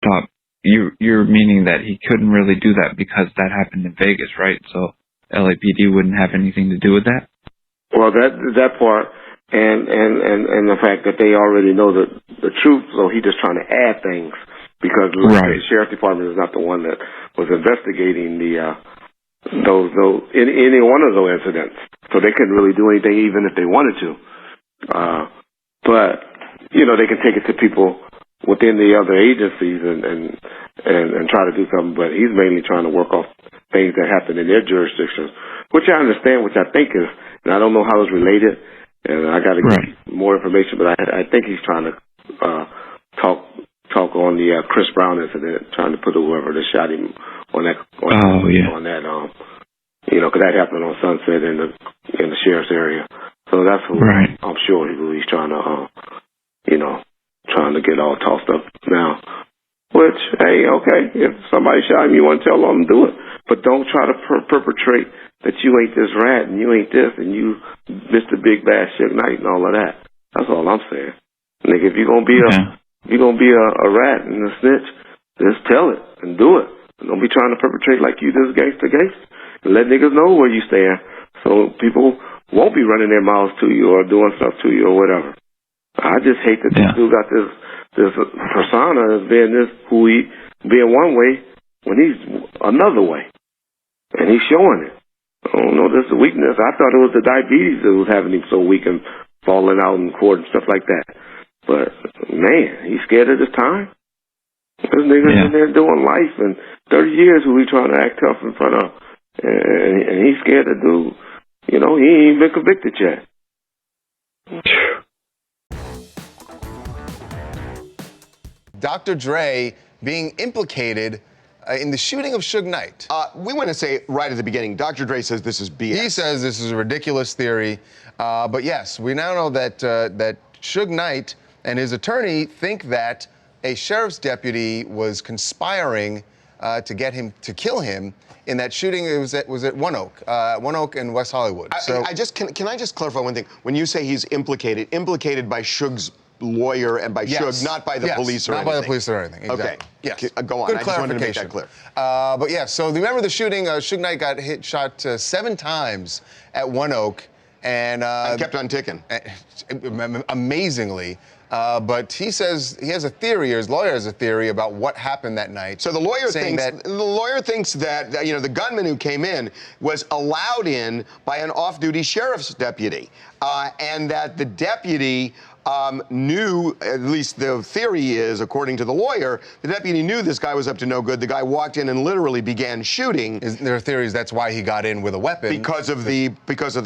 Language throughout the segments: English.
thought you're meaning that he couldn't really do that because that happened in Vegas, right? So LAPD wouldn't have anything to do with that? Well, that part, and the fact that they already know the truth, so he just trying to add things because the sheriff's department is not the one that was investigating those any one of those incidents, so they couldn't really do anything even if they wanted to. But they can take it to people within the other agencies and try to do something. But he's mainly trying to work off things that happen in their jurisdictions, which I understand, which I think is, and I don't know how it's related, and I got to get more information. But I think he's trying to talk on the Chris Brown incident, trying to put whoever that shot him on that. On that, because that happened on Sunset in the sheriff's area. So that's who I'm sure he's trying to, trying to get all tossed up now. Which, hey, okay, if somebody shot him, you want to tell them to do it, but don't try to perpetrate that you ain't this rat and you ain't this and you Mr. Big Bad Suge Knight and all of that. That's all I'm saying. Nigga, if you're gonna be a rat and a snitch, just tell it and do it. Don't be trying to perpetrate like you this gangster. And let niggas know where you stand, so people won't be running their mouths to you or doing stuff to you or whatever. I just hate that this dude got this persona as being being one way when he's another way, and he's showing it. I don't know, this is a weakness. I thought it was the diabetes that was having him so weak and falling out in court and stuff like that. But man, he's scared of this time. This nigga's in there doing life and 30 years who he trying to act tough in front of. And he's scared to do, he ain't even been convicted yet. Dr. Dre being implicated in the shooting of Suge Knight. We want to say right at the beginning, Dr. Dre says this is BS. He says this is a ridiculous theory. But yes, we now know that Suge Knight and his attorney think that a sheriff's deputy was conspiring to get him to kill him in that shooting. It was at One Oak in West Hollywood. Can I just clarify one thing? When you say he's implicated by Suge's lawyer and by Suge, not by the police or anything. Not by the police or anything. Exactly. Okay. Yes. Go on. Good I just wanted to make that clear. But yeah, so remember the shooting? Suge Knight got shot 7 times at One Oak, and kept on ticking. Amazingly. But he says he has a theory, or his lawyer has a theory about what happened that night. So the lawyer thinks that the gunman who came in was allowed in by an off-duty sheriff's deputy, and that the deputy knew, at least the theory is, according to the lawyer, the deputy knew this guy was up to no good. The guy walked in and literally began shooting. There are theories that's why he got in with a weapon. Because of the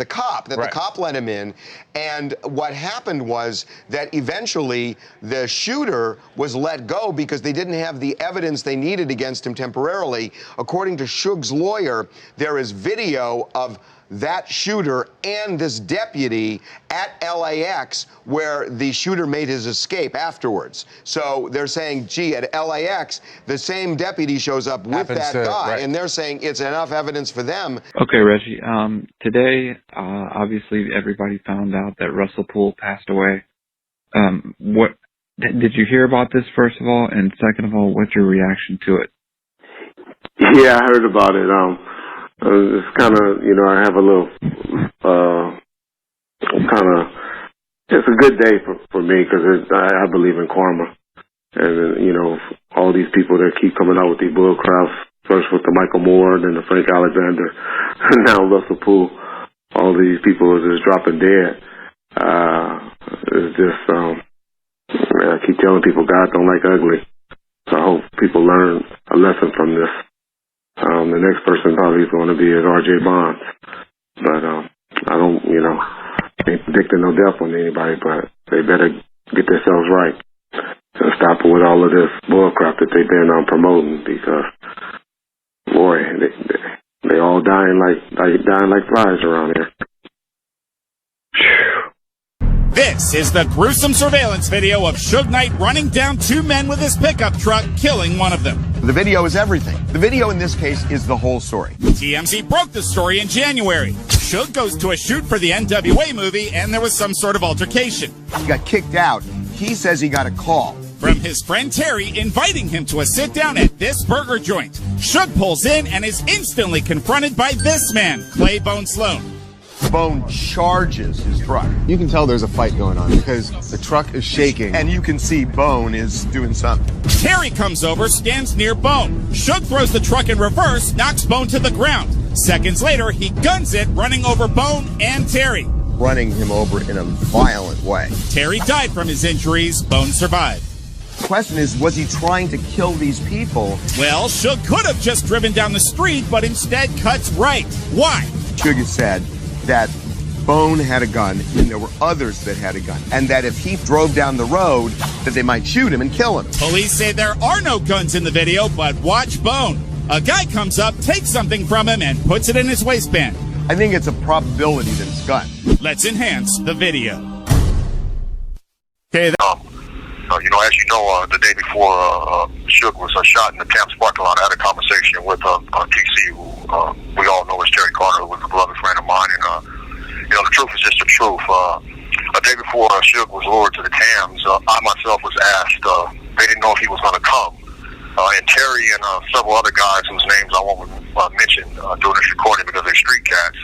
cop, that the cop let him in. And what happened was that eventually the shooter was let go because they didn't have the evidence they needed against him temporarily. According to Suge's lawyer, there is video of that shooter and this deputy at LAX where the shooter made his escape afterwards. So they're saying, gee, at LAX, the same deputy shows up with that guy, and they're saying it's enough evidence for them. Okay, Reggie. Today, obviously, everybody found out that Russell Poole passed away. What did you hear about this, first of all? And second of all, what's your reaction to it? Yeah, I heard about it. It's kind of, I have a little, it's a good day for me because I believe in karma. And, all these people that keep coming out with these bull craps, first with the Michael Moore, then the Frank Alexander, and now Russell Poole, all these people are just dropping dead. It's just, I keep telling people God don't like ugly. So I hope people learn a lesson from this. The next person probably is going to be R.J. Bonds. But I don't, ain't predicting no death on anybody, but they better get themselves right and stop with all of this bullcrap that they've been promoting because, boy, they all dying like flies around here. This is the gruesome surveillance video of Suge Knight running down 2 men with his pickup truck, killing one of them. The video is everything. The video in this case is the whole story. TMZ broke the story in January. Suge goes to a shoot for the NWA movie, and there was some sort of altercation. He got kicked out. He says he got a call from his friend Terry inviting him to a sit-down at this burger joint. Suge pulls in and is instantly confronted by this man, Clay Bone Sloan. Bone charges his truck. You can tell there's a fight going on because the truck is shaking. And you can see Bone is doing something. Terry comes over, stands near Bone. Suge throws the truck in reverse, knocks Bone to the ground. Seconds later, he guns it, running over Bone and Terry. Running him over in a violent way. Terry died from his injuries. Bone survived. The question is, was he trying to kill these people? Well, Suge could have just driven down the street, but instead cuts right. Why? Suge said that Bone had a gun and there were others that had a gun, and that if he drove down the road that they might shoot him and kill him. Police say there are no guns in the video, but watch Bone. A guy comes up, takes something from him, and puts it in his waistband. I think it's a probability that it's gun. Let's enhance the video. Okay. As you know, the day before Suge was shot in the Tampa parking lot, I had a conversation with TC, who we all know as Terry Carter, who was a beloved friend of mine. And, the truth is just the truth. A day before Suge was lured to the Tams, I myself was asked, they didn't know if he was going to come. And Terry and several other guys whose names I won't mention during this recording because they're street cats,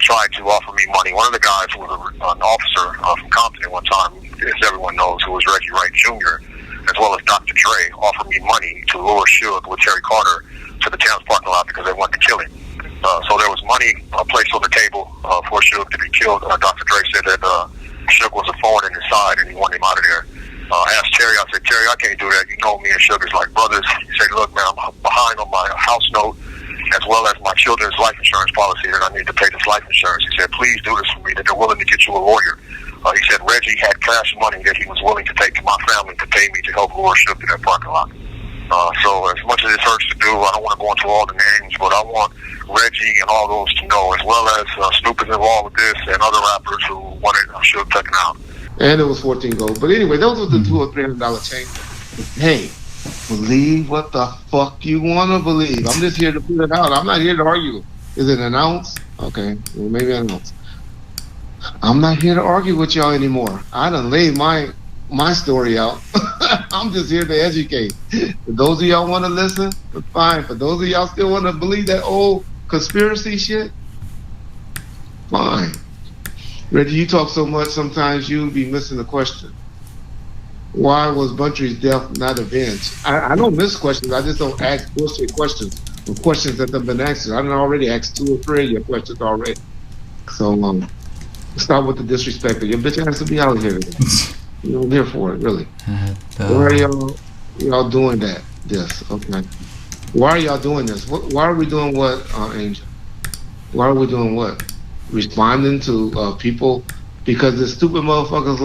tried to offer me money. One of the guys who was an officer from Compton at one time, as everyone knows, who was Reggie Wright Jr., as well as Dr. Dre, offered me money to lure Suge with Terry Carter to the Towns parking lot because they wanted to kill him. So there was money placed on the table for Suge to be killed. Dr. Dre said that Suge was a thorn in his side and he wanted him out of there. I asked Terry, I said, Terry, I can't do that. You know me and Suge is like brothers. He said, look, man, I'm behind on my house note as well as my children's life insurance policy that I need to pay this life insurance. He said, please do this for me, that they're willing to get you a lawyer. He said Reggie had cash money that he was willing to take to my family to pay me to help lure Suge to that parking lot. So as much as it hurts to do, I don't want to go into all the names, but I want Reggie and all those to know, as well as Snoop is involved with this and other rappers who wanted Suge taken out. And it was 14 gold. But anyway, those were the $200 or $300 change. Hey, believe what the fuck you want to believe. I'm just here to put it out. I'm not here to argue. Is it an ounce? Okay, well, maybe an ounce. I'm not here to argue with y'all anymore. I done laid my story out. I'm just here to educate. For those of y'all want to listen, it's fine. For those of y'all still want to believe that old conspiracy shit, fine. Reggie, you talk so much, sometimes you be missing the question. Why was Buntry's death not avenged? I don't miss questions. I just don't ask bullshit questions. Or questions that have been answered. I done already asked 2 or 3 of your questions already. So, start with the disrespect. Your bitch ass to be out here. You know, I'm here for it, really. Why are y'all doing that? This, okay. Why are y'all doing this? Why are we doing what, Angel? Why are we doing what? Responding to people because the stupid motherfuckers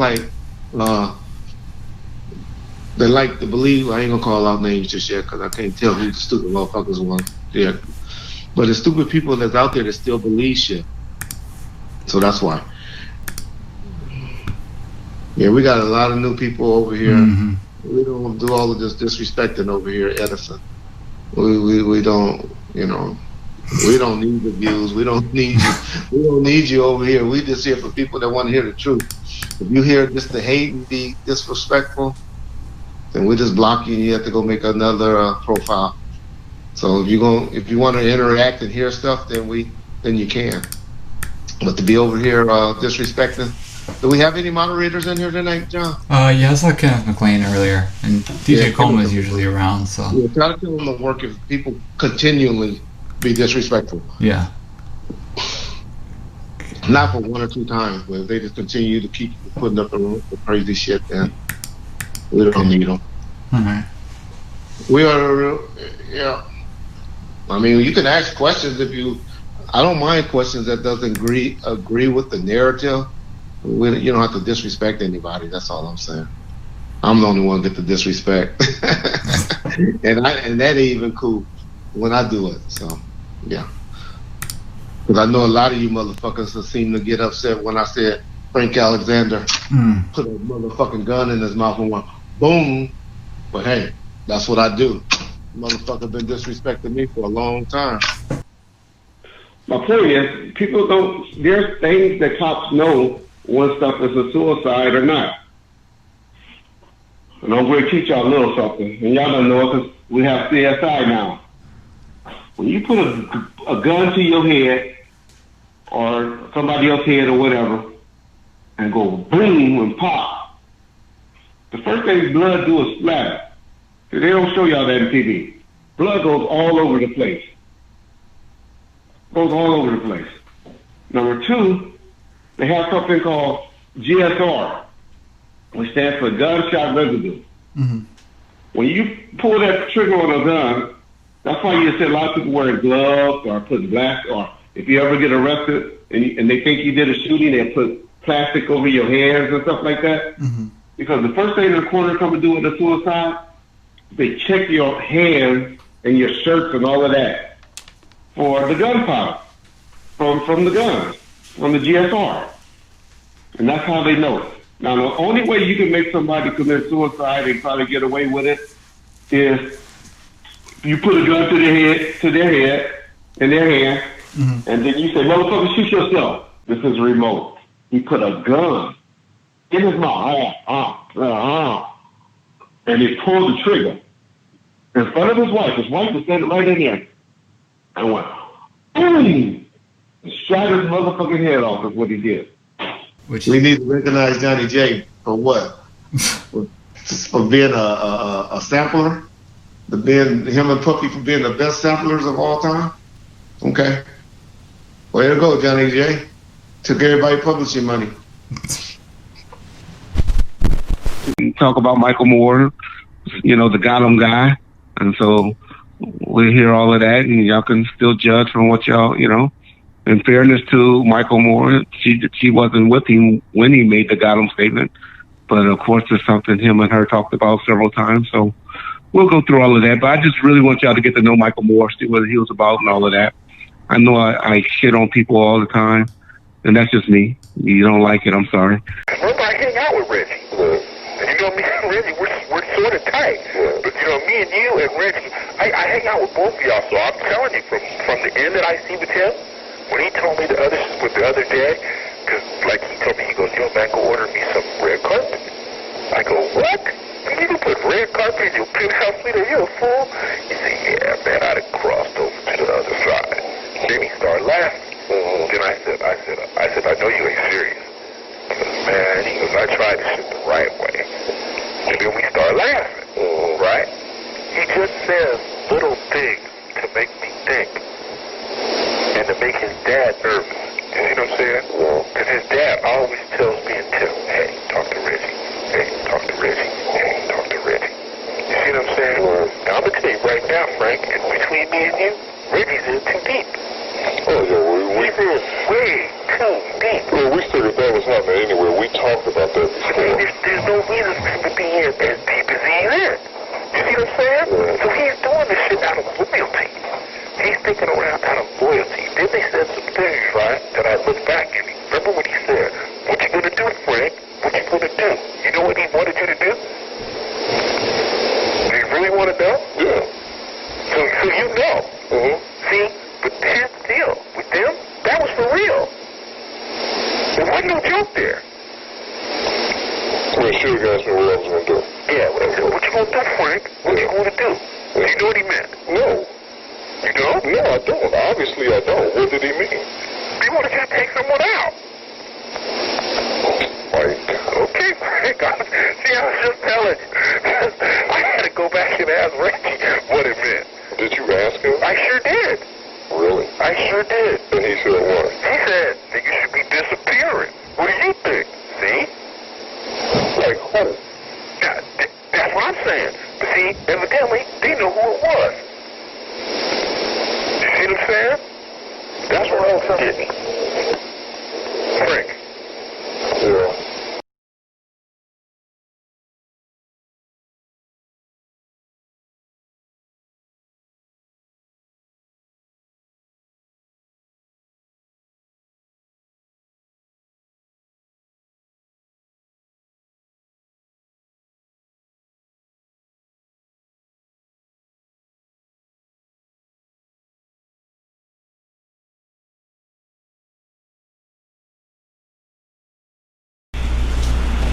they like to believe. I ain't gonna call out names just yet because I can't tell who the stupid motherfuckers were. Yeah, but the stupid people that's out there that still believe shit. So that's why. Yeah, we got a lot of new people over here. Mm-hmm. We don't do all of this disrespecting over here at Edison. We don't, we don't need the views. We don't need you. We don't need you over here. We just here for people that want to hear the truth. If you hear just the hate and be disrespectful, then we just block you and you have to go make another profile. So if you want to interact and hear stuff, then you can. But to be over here disrespecting. Do we have any moderators in here tonight, John? Yeah, I saw Kenneth McLean earlier, and DJ Coleman is usually around, so. Yeah, try to tell them to work if people continually be disrespectful. Yeah. Not for 1 or 2 times, but if they just continue to keep putting up the crazy shit, then we don't need them. Alright. We are, yeah. I mean, you can ask questions I don't mind questions that doesn't agree with the narrative. You don't have to disrespect anybody. That's all I'm saying. I'm the only one that get the disrespect, and that ain't even cool when I do it. So, yeah. Because I know a lot of you motherfuckers seem to get upset when I said Frank Alexander put a motherfucking gun in his mouth and went boom. But hey, that's what I do. Motherfucker been disrespecting me for a long time. My point is, people don't. There's things that cops know when stuff is a suicide or not. And I'm going to teach y'all a little something. And y'all don't know it because we have CSI now. When you put a gun to your head or somebody else's head or whatever and go boom and pop, the first thing blood do is splatter. They don't show y'all that in TV. Blood goes all over the place. Goes all over the place. Number two, they have something called GSR, which stands for gunshot residue. Mm-hmm. When you pull that trigger on a gun, that's why you see a lot of people wearing gloves or put black, or if you ever get arrested and they think you did a shooting, they put plastic over your hands and stuff like that. Mm-hmm. Because the first thing the coroner come to do with a suicide, they check your hands and your shirts and all of that for the gunpowder from the guns, from the GSR. And that's how they know it. Now, the only way you can make somebody commit suicide and try to get away with it is you put a gun to their head, in their hand, mm-hmm. and then you say, motherfucker, shoot yourself. This is remote. He put a gun in his mouth, and he pulled the trigger in front of his wife. His wife was standing right in there, and went, boom, and shot his motherfucking head off is what he did. We need to recognize Johnny J for what? for being a sampler? Him and Puppy for being the best samplers of all time? Okay. Way to go, Johnny J. Took everybody publishing money. Talk about Michael Moore, the Gotham guy. And so we hear all of that, and y'all can still judge from what y'all, In fairness to Michael Moore, she wasn't with him when he made the Gotham statement. But of course, it's something him and her talked about several times. So we'll go through all of that. But I just really want y'all to get to know Michael Moore, see what he was about and all of that. I know I shit on people all the time, and that's just me. You don't like it, I'm sorry. Remember, I hang out with Reggie. And me and Reggie, we're sort of tight. But, me and you and Reggie, I hang out with both of y'all. So I'm telling you, from the end that I see with him, when he told me the other day, because like he told me, he goes, yo, man, go order me some red carpet. I go, what? You can put red carpet in your penthouse suite? Are you a fool? He said, yeah, man, I'd have crossed over to the other side. Then he started laughing. Then I said, I know you ain't serious. Man, he goes, I tried this shit the right way. And then we start laughing, right? He just says little things to make me think and to make his dad nervous. You see what I'm saying? Because his dad always tells me and Tim, hey, talk to Reggie. Hey, talk to Reggie. Hey, talk to Reggie. You see what I'm saying? Now, I'm going to tell you right now, Frank, and between me and you, Reggie's in too deep. Oh, yeah, he's in way too deep. Well, we figured that was happening anyway. We talked about that before. There's no reason for him to be in as deep as he is. You see what I'm saying? So he's doing this shit out of loyalty. He's sticking around out of loyalty. Then they said some things, right, that I look back and remember what he said. What you gonna do, Frank? What you gonna do? You know what he wanted you to do? Do you really want to know? Yeah. So you know. Mm-hmm. See? But here's the deal. With them, that was for real. There wasn't no joke there. Well, sure, guys, know what I was going to do. Yeah, what you going to do, Frank? What you going to do? Do you know what he meant? No. You don't? No, I don't. Obviously, I don't. What did he mean? He wanted you to take someone out. Mike. Okay, Frank. See, I was just telling you. I had to go back and ask Reggie what it meant. Did you ask him? I sure did. Really? I sure did. And he said what? He said, niggas should be disappearing. What do you think? See? Like who? That's what I'm saying. But see, evidently, they know who it was. You see what I'm saying? That's what I'm saying. Frank. Yeah.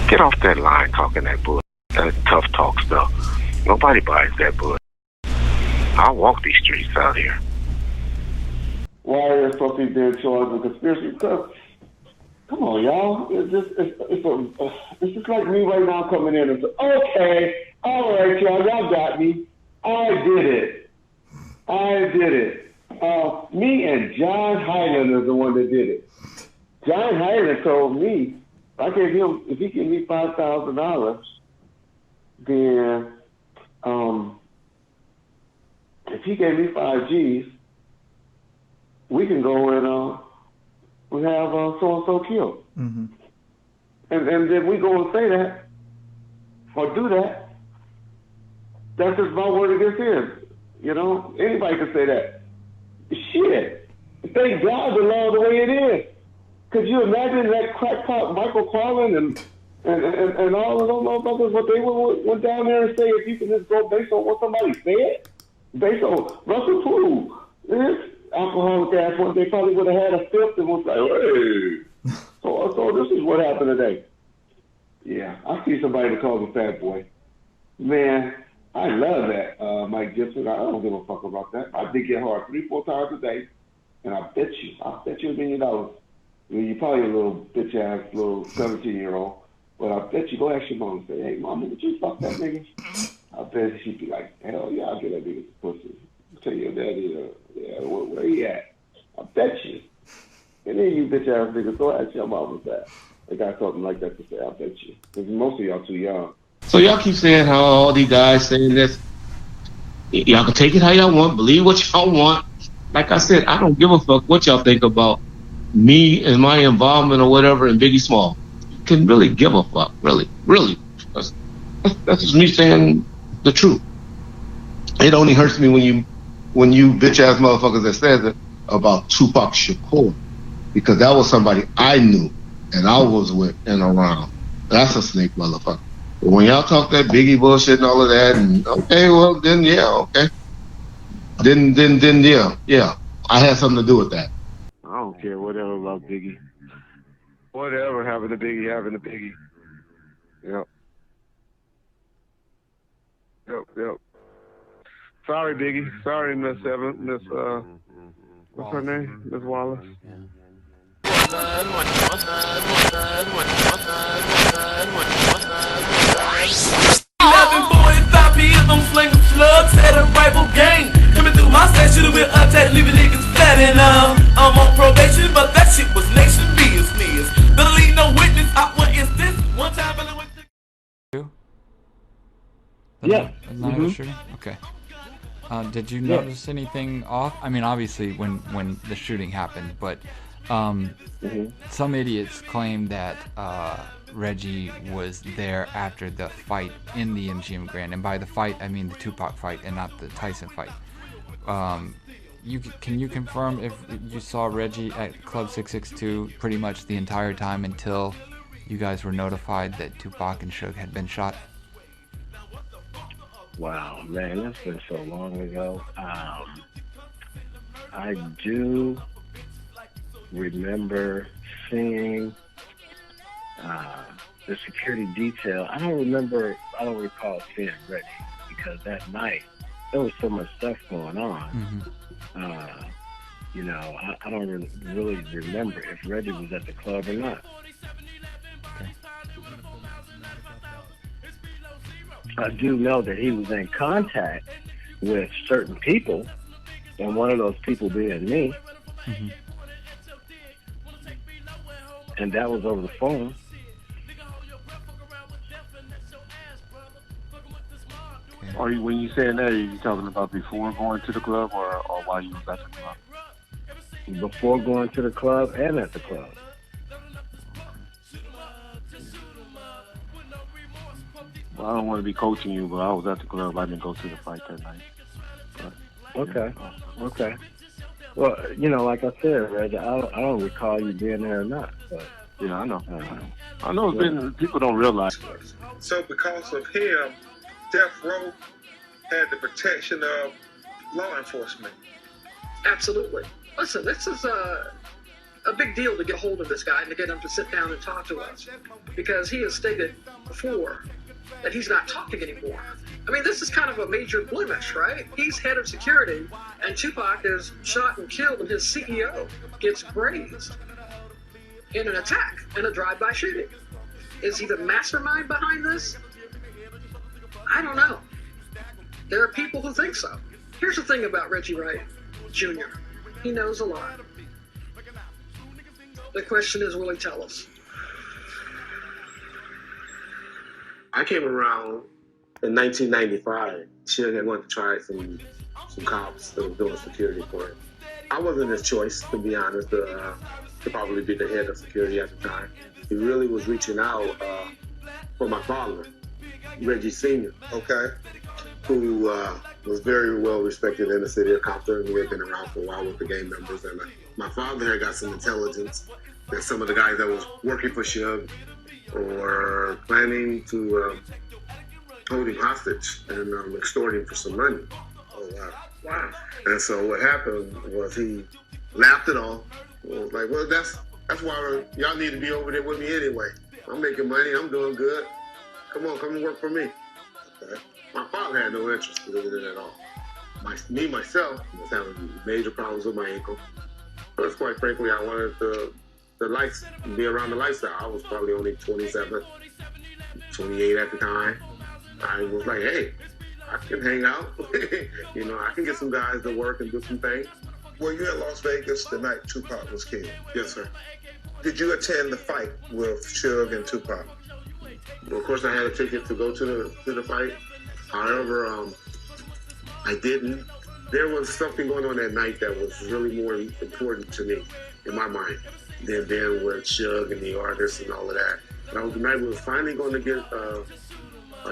Get off that line talking that bull. kind of tough talk stuff. Nobody buys that bullshit. I'll walk these streets out here. Why are supposed to be being charged with conspiracy? Because, come on, y'all. It's just like me right now coming in and say, okay, all right, y'all got me. I did it. Me and John Hyland is the one that did it. John Hyland told me, if he gave me $5,000, then if he gave me 5 G's, we can go and we have so-and-so killed. Mm-hmm. And then we go and say that, or do that. That's just my word against his. You know, anybody can say that. Shit. Thank God the law the way it is. Could you imagine that crackpot Michael Carlin and all of those motherfuckers, what they went down there and say, if you can just go based on what somebody said? Based on Russell Poole, this alcoholic ass one, they probably would have had a fifth and was like, hey. So this is what happened today. Yeah, I see somebody to call me fat boy. Man, I love that, Mike Gibson. I don't give a fuck about that. I dig it hard 3-4 times a day, and I'll bet you $1 million. You're probably a little bitch ass little 17-year-old, but I bet you go ask your mom and say, hey, mama, would you fuck that nigga? I bet she'd be like, hell yeah, I'll get that nigga pussy. Tell your daddy, where he at? I bet you. And then you bitch ass niggas, go ask your mama that. They got something like that to say, I bet you. Because most of y'all too young. So y'all keep saying how all these guys saying this. Y'all can take it how y'all want, believe what y'all want. Like I said, I don't give a fuck what y'all think about me and my involvement or whatever in Biggie Small. You can really give a fuck, really. That's just me saying the truth. It only hurts me when you bitch ass motherfuckers that says it about Tupac Shakur, because that was somebody I knew and I was with and around. That's a snake motherfucker. But when y'all talk that Biggie bullshit and all of that, and okay, well then yeah, okay. Then yeah. I had something to do with that. I don't care whatever about Biggie. Whatever happened to Biggie, happened to Biggie. Yep. Sorry, Biggie. Sorry, Miss what's her name? Miss Wallace. I'm slinging slugs at a rifle gang. Coming through my set, should've been attacked, leaving niggas fat and I'm on probation, but that shit was nation business. Better leave no witness. I went instance one time. Yeah. Okay. Did you notice anything off? I mean, obviously when the shooting happened, but some idiots claim that Reggie was there after the fight in the MGM Grand, and by the fight I mean the Tupac fight and not the Tyson fight. Can you confirm if you saw Reggie at Club 662 pretty much the entire time until you guys were notified that Tupac and Suge had been shot? Wow, man, that's been so long ago. I do remember seeing the security detail. I don't recall seeing Reggie, because that night there was so much stuff going on. I don't really remember if Reggie was at the club or not. Okay. I do know that he was in contact with certain people, and one of those people being me. And that was over the phone. Okay. When you saying that, are you talking about before going to the club or while you was at the club? Before going to the club and at the club. Well, I don't want to be coaching you, but I was at the club. I didn't go to the fight that night. But, okay. Well, like I said, Reggie, I don't recall you being there or not. But, yeah, I know. I know people don't realize. So because of him, Death Row had the protection of law enforcement. Absolutely. Listen, this is a big deal to get hold of this guy and to get him to sit down and talk to us, because he has stated before that he's not talking anymore. I mean, this is kind of a major blemish, right? He's head of security, and Tupac is shot and killed, and his CEO gets grazed in an attack, in a drive-by shooting. Is he the mastermind behind this? I don't know. There are people who think so. Here's the thing about Reggie Wright Jr. He knows a lot. The question is, will he tell us? I came around in 1995. Suge had wanted to try some cops that were doing security for him. I wasn't his choice, to be honest, to probably be the head of security at the time. He really was reaching out for my father, Reggie Sr., okay, who was very well respected in the city of Compton. He had been around for a while with the gang members, and my father had got some intelligence that some of the guys that was working for Suge were planning to hold him hostage and extort him for some money. Oh, wow. Wow. And so what happened was he laughed it off. He was like, well, that's why y'all need to be over there with me anyway. I'm making money. I'm doing good. Come and work for me. Okay. My father had no interest in it at all. Myself, was having major problems with my ankle. But quite frankly, I wanted the lights, be around the lifestyle. I was probably only 27, 28 at the time. I was like, hey, I can hang out. You know, I can get some guys to work and do some things. Were you in Las Vegas the night Tupac was killed? Yes, sir. Did you attend the fight with Suge and Tupac? Well, of course, I had a ticket to go to the fight. However, I didn't. There was something going on that night that was really more important to me, in my mind, than being with Suge and the artists and all of that. That was the night we were finally going to get a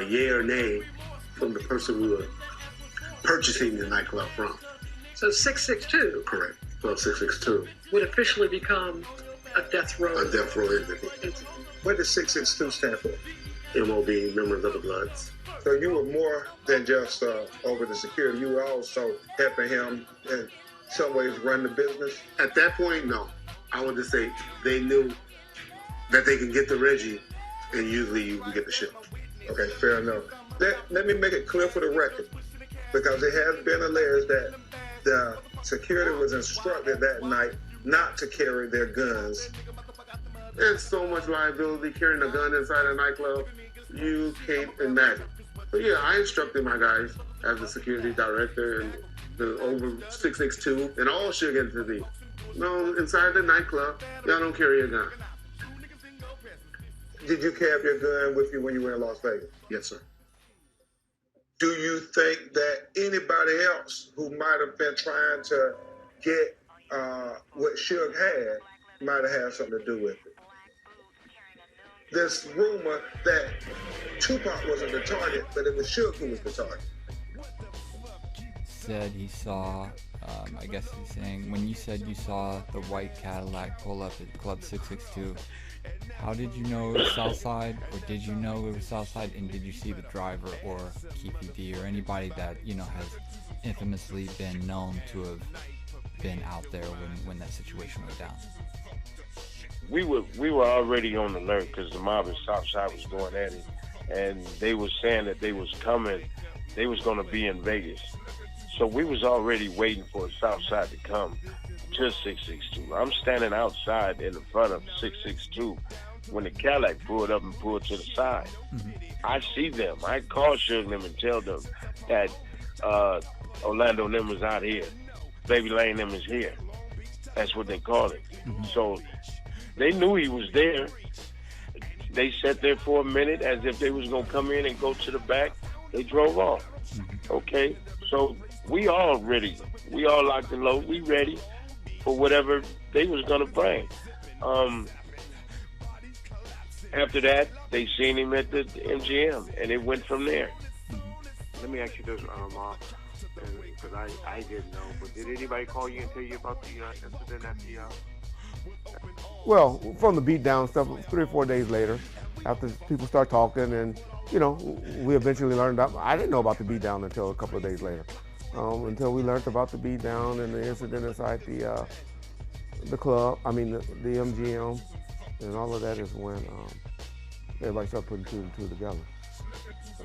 yay or nay from the person we were purchasing the nightclub from. So 662. Correct. 12662 would officially become a death row. A death row entity. What does 662 stand for? MOB, Members of the Bloods. So you were more than just over the security. You were also helping him in some ways run the business? At that point, no. I would just say they knew that they can get the Reggie, and usually you can get the ship. Okay, fair enough. Let me make it clear for the record, because it has been alleged that the security was instructed that night not to carry their guns. There's so much liability carrying a gun inside a nightclub, you can't imagine. But yeah, I instructed my guys as the security director and the over 662 and all Suge entities. No, inside the nightclub, y'all don't carry a gun. Did you have your gun with you when you were in Las Vegas? Yes, sir. Do you think that anybody else who might have been trying to get what Suge had might have had something to do with it? This rumor that Tupac wasn't the target, but it was Suge who was the target. Said he saw, I guess he's saying, when you said you saw the white Cadillac pull up at Club 662, how did you know it was Southside, or did you know it was Southside, and did you see the driver or Keefy D or anybody that, you know, has infamously been known to have been out there when that situation went down? We were already on alert because the mob in Southside was going at it, and they were saying that they was coming, they was going to be in Vegas. So we was already waiting for Southside to come to 662. I'm standing outside in the front of 662 when the Cadillac pulled up and pulled to the side. Mm-hmm. I see them. I call Suge them and tell them that Orlando them is out here. Baby Lane them is here. That's what they call it. Mm-hmm. So they knew he was there. They sat there for a minute as if they was going to come in and go to the back. They drove off. Mm-hmm. Okay? So we all ready. We all locked and loaded. We ready for whatever they was going to bring. After that, they seen him at the MGM, and it went from there. Let me ask you this, because I didn't know, but did anybody call you and tell you about the incident at the... Well, from the beatdown stuff, 3 or 4 days later, after people start talking, and, you know, we eventually learned about, I didn't know about the beatdown until a couple of days later. Until we learned about the beatdown and the incident inside the club, the MGM, and all of that is when everybody started putting two and two together.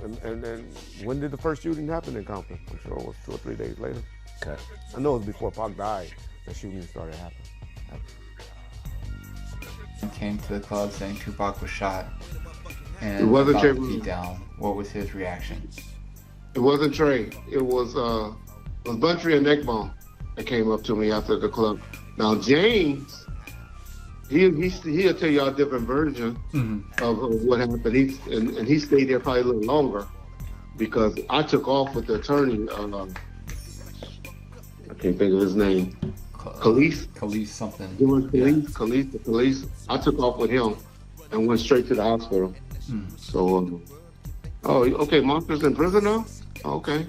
And then when did the first shooting happen in Compton? I'm sure it was 2 or 3 days later. Okay. I know it was before Pac died. The shooting started happening. Came to the club saying Tupac was shot, and it wasn't about Trey. to beat down. What was his reaction? It wasn't Trey. It was Buntry and Neckbone that came up to me after the club. Now James, he'll tell y'all a different version of what happened. He stayed there probably a little longer because I took off with the attorney. I can't think of his name. Khalees something. Khalees. I took off with him and went straight to the hospital. So, oh, okay, Monster's in prison now? Okay.